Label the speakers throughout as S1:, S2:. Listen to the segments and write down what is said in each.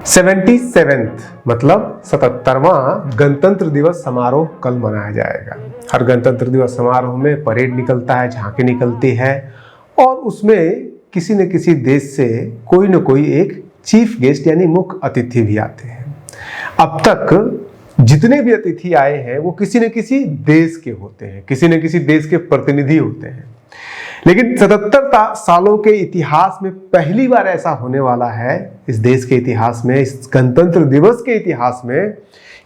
S1: Seventy मतलब 77वां गणतंत्र दिवस समारोह कल मनाया जाएगा। हर गणतंत्र दिवस समारोह में परेड निकलता है, झांकी निकलती है और उसमें किसी न किसी देश से कोई न कोई एक चीफ गेस्ट यानी मुख्य अतिथि भी आते हैं। अब तक जितने भी अतिथि आए हैं वो किसी न किसी देश के होते हैं, किसी न किसी देश के प्रतिनिधि होते हैं। लेकिन 77 सालों के इतिहास में पहली बार ऐसा होने वाला है इस देश के इतिहास में, इस गणतंत्र दिवस के इतिहास में,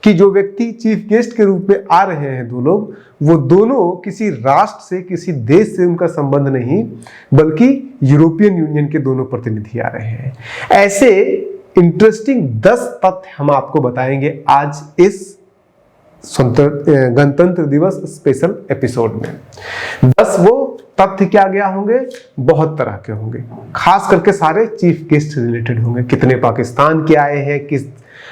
S1: कि जो व्यक्ति चीफ गेस्ट के रूप में आ रहे हैं दो लोग, वो दोनों किसी राष्ट्र से, किसी देश से उनका संबंध नहीं, बल्कि यूरोपियन यूनियन के दोनों प्रतिनिधि आ रहे हैं। ऐसे इंटरेस्टिंग 10 तथ्य हम आपको बताएंगे आज इस गणतंत्र दिवस स्पेशल एपिसोड में। 10 वो तथ्य क्या गया होंगे, बहुत तरह के होंगे, खास करके सारे चीफ गेस्ट रिलेटेड होंगे। कितने पाकिस्तान के आए हैं, किस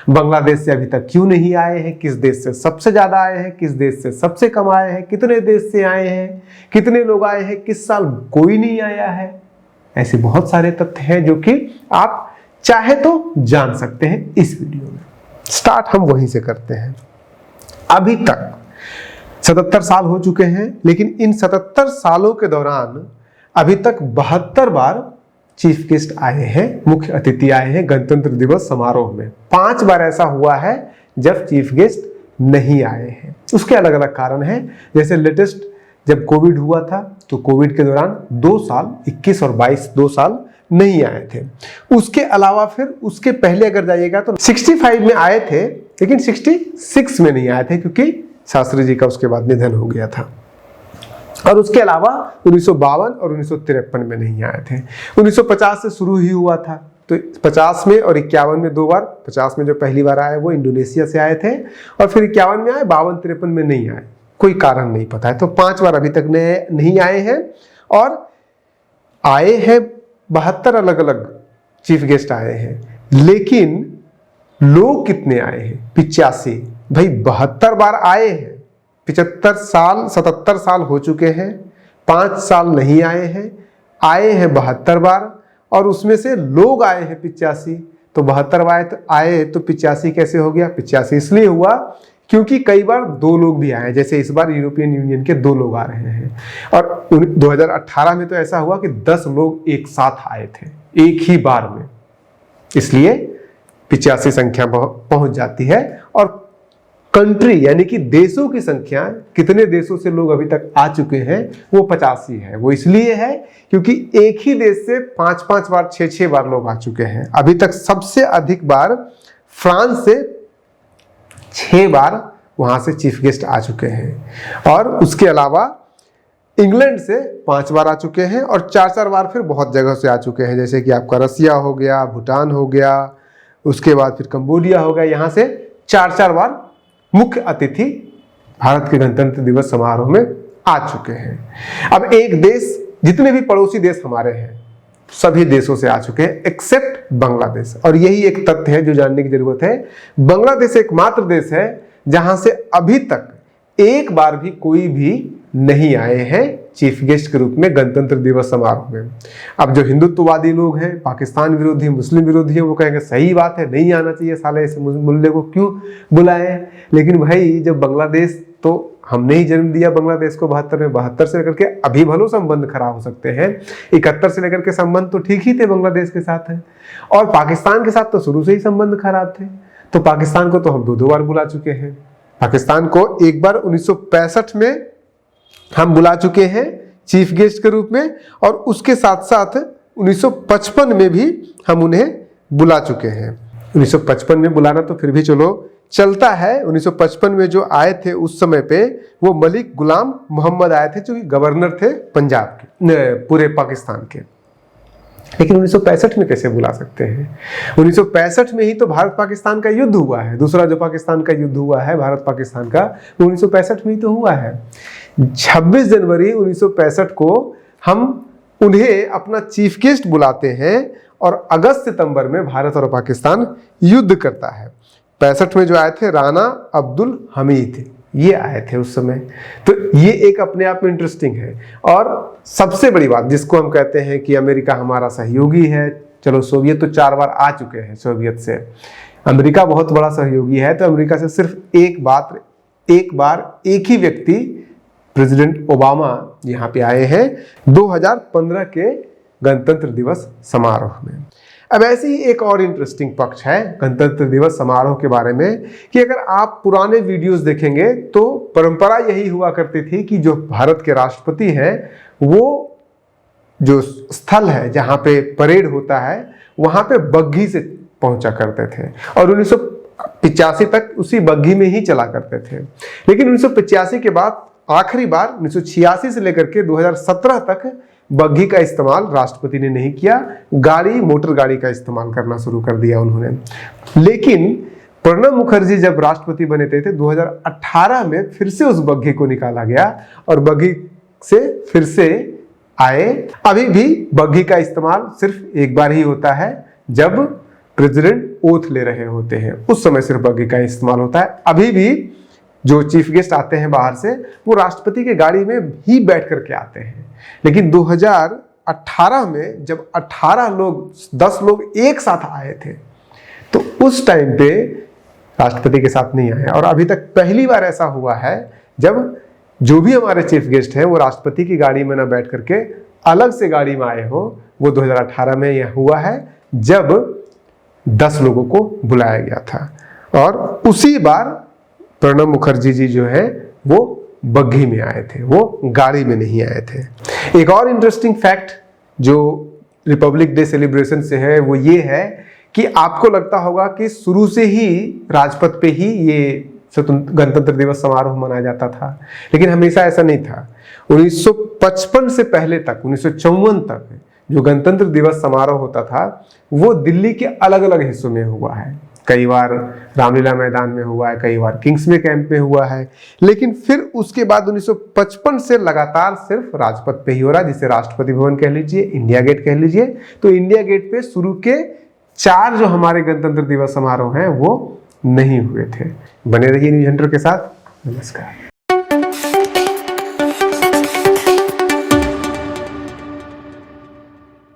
S1: बांग्लादेश से अभी तक क्यों नहीं आए हैं, किस देश से सबसे ज्यादा आए हैं, किस देश से सबसे कम आए हैं, कितने देश से आए हैं, कितने लोग आए हैं, किस साल कोई नहीं आया है। ऐसे बहुत सारे तथ्य हैं जो कि आप चाहे तो जान सकते हैं इस वीडियो में। स्टार्ट हम वहीं से करते हैं। अभी तक 77 साल हो चुके हैं, लेकिन इन 77 सालों के दौरान अभी तक 72 बार चीफ गेस्ट आए हैं, मुख्य अतिथि आए हैं गणतंत्र दिवस समारोह में। 5 बार ऐसा हुआ है जब चीफ गेस्ट नहीं आए हैं। उसके अलग अलग कारण हैं। जैसे लेटेस्ट जब कोविड हुआ था तो कोविड के दौरान 2 साल 21 और 22 2 साल नहीं आए थे। उसके अलावा फिर उसके पहले अगर जाइएगा तो 65 में आए थे, लेकिन 66 में नहीं आए थे क्योंकि शास्त्री जी का उसके बाद निधन हो गया था। और उसके अलावा 1952 और 1953 में नहीं आए थे। 1950 से शुरू ही हुआ था, तो 50 में और 51 में 2 बार। 50 में जो पहली बार आए वो इंडोनेशिया से आए थे और फिर 51 में आए, 52-53 में नहीं आए, कोई कारण नहीं पता है। तो 5 बार अभी तक नहीं आए हैं और आए हैं 72 अलग अलग चीफ गेस्ट आए हैं, लेकिन लोग कितने आए हैं? 85। भाई 72 बार आए हैं, 75 साल 77 साल हो चुके हैं, 5 साल नहीं आए हैं, आए हैं 72 बार और उसमें से लोग आए हैं 85। तो 72 आए तो 85 कैसे हो गया? 85 इसलिए हुआ क्योंकि कई बार 2 लोग भी आए हैं। जैसे इस बार यूरोपियन यूनियन के 2 लोग आ रहे हैं और 2018 में तो ऐसा हुआ कि 10 लोग एक साथ आए थे एक ही बार में, इसलिए 85 संख्या पहुंच जाती है। और कंट्री यानी कि देशों की संख्या, कितने देशों से लोग अभी तक आ चुके हैं, वो 85 है। वो इसलिए है क्योंकि एक ही देश से 5-5 बार 6-6 बार लोग आ चुके हैं। अभी तक सबसे अधिक बार फ्रांस से 6 बार वहां से चीफ गेस्ट आ चुके हैं और उसके अलावा इंग्लैंड से 5 बार आ चुके हैं और 4-4 बार फिर बहुत जगह से आ चुके हैं। जैसे कि आपका रसिया हो गया, भूटान हो गया, उसके बाद फिर कंबोडिया हो गया। यहाँ से 4-4 बार मुख्य अतिथि भारत के गणतंत्र दिवस समारोह में आ चुके हैं। अब एक देश, जितने भी पड़ोसी देश हमारे हैं सभी देशों से आ चुके हैं एक्सेप्ट बांग्लादेश। और यही एक तथ्य है जो जानने की जरूरत है। बांग्लादेश एकमात्र देश है जहां से अभी तक एक बार भी कोई भी नहीं आए हैं चीफ गेस्ट के रूप में गणतंत्र दिवस समारोह में। अब जो हिंदुत्ववादी लोग हैं, पाकिस्तान विरोधी, मुस्लिम विरोधी है, वो कहेंगे सही बात है, नहीं आना चाहिए, साले इस मुल्ले को क्यों बुलाए। लेकिन भाई जब बांग्लादेश, तो हमने ही जन्म दिया बांग्लादेश को 72 में, 72 से लेकर के अभी भलो संबंध खराब हो सकते हैं, 71 से लेकर के संबंध तो ठीक ही थे बांग्लादेश के साथ है, और पाकिस्तान के साथ तो शुरू से ही संबंध खराब थे। तो पाकिस्तान को तो हम 2-2 बार बुला चुके हैं। पाकिस्तान को एक बार 1965 में हम बुला चुके हैं चीफ गेस्ट के रूप में, और उसके साथ साथ 1955 में भी हम उन्हें बुला चुके हैं। 1955 में बुलाना तो फिर भी चलो चलता है। 1955 में जो आए थे उस समय पे वो मलिक गुलाम मोहम्मद आए थे, जो कि गवर्नर थे पंजाब के, पूरे पाकिस्तान के। लेकिन 1965 में कैसे बुला सकते हैं? 1965 में ही तो भारत पाकिस्तान का युद्ध हुआ है। दूसरा जो पाकिस्तान का युद्ध हुआ है भारत पाकिस्तान का, वो 1965 में ही तो हुआ है। 26 जनवरी 1965 को हम उन्हें अपना चीफ गेस्ट बुलाते हैं और अगस्त सितंबर में भारत और पाकिस्तान युद्ध करता है। 65 में जो आए थे राणा अब्दुल हमीद, ये आए थे उस समय। तो ये एक अपने आप में इंटरेस्टिंग है। और सबसे बड़ी बात जिसको हम कहते हैं कि अमेरिका हमारा सहयोगी है, चलो सोवियत तो 4 बार आ चुके हैं, सोवियत से अमेरिका बहुत बड़ा सहयोगी है, तो अमेरिका से सिर्फ एक बार एक ही व्यक्ति प्रेसिडेंट ओबामा यहाँ पे आए हैं 2015 के गणतंत्र दिवस समारोह में। अब ऐसे ही एक और इंटरेस्टिंग पक्ष है गणतंत्र दिवस समारोह के बारे में कि अगर आप पुराने वीडियोस देखेंगे तो परंपरा यही हुआ करती थी कि जो भारत के राष्ट्रपति हैं वो जो स्थल है जहाँ पे परेड होता है वहाँ पे बग्घी से पहुंचा करते थे और 1985 तक उसी बग्घी में ही चला करते थे। लेकिन 1985 के बाद आखिरी बार 1986 से लेकर के 2017 तक बग्घी का इस्तेमाल राष्ट्रपति ने नहीं किया, मोटर गाड़ी का इस्तेमाल करना शुरू कर दिया उन्होंने। लेकिन प्रणब मुखर्जी जब राष्ट्रपति बने थे 2018 में फिर से उस बग्घी को निकाला गया और बग्घी से फिर से आए। अभी भी बग्घी का इस्तेमाल सिर्फ एक बार ही होता है जब प्रेसिडेंट ओथ ले रहे होते हैं, उस समय सिर्फ बग्घी का इस्तेमाल होता है। अभी भी जो चीफ गेस्ट आते हैं बाहर से वो राष्ट्रपति की गाड़ी में ही बैठ करके आते हैं। लेकिन 2018 में जब 10 लोग एक साथ आए थे तो उस टाइम पे राष्ट्रपति के साथ नहीं आए। और अभी तक पहली बार ऐसा हुआ है जब जो भी हमारे चीफ गेस्ट हैं वो राष्ट्रपति की गाड़ी में ना बैठ करके अलग से गाड़ी में आए हो। वो 2018 में यह हुआ है जब 10 लोगों को बुलाया गया था और उसी बार प्रणब मुखर्जी जी जो है वो बग्घी में आए थे, वो गाड़ी में नहीं आए थे। एक और इंटरेस्टिंग फैक्ट जो रिपब्लिक डे सेलिब्रेशन से है वो ये है कि आपको लगता होगा कि शुरू से ही राजपथ पे ही ये गणतंत्र दिवस समारोह मनाया जाता था, लेकिन हमेशा ऐसा नहीं था। 1955 से पहले तक 1954 तक जो गणतंत्र दिवस समारोह होता था वो दिल्ली के अलग अलग हिस्सों में हुआ है। कई बार रामलीला मैदान में हुआ है, कई बार किंग्समे कैंप में हुआ है, लेकिन फिर उसके बाद 1955 से लगातार सिर्फ राजपथ पे ही हो रहा है, जिसे राष्ट्रपति भवन कह लीजिए, इंडिया गेट कह लीजिए। तो इंडिया गेट पे शुरू के 4 जो हमारे गणतंत्र दिवस समारोह हैं वो नहीं हुए थे। बने रहिए न्यूज़ हंटर के साथ। नमस्कार।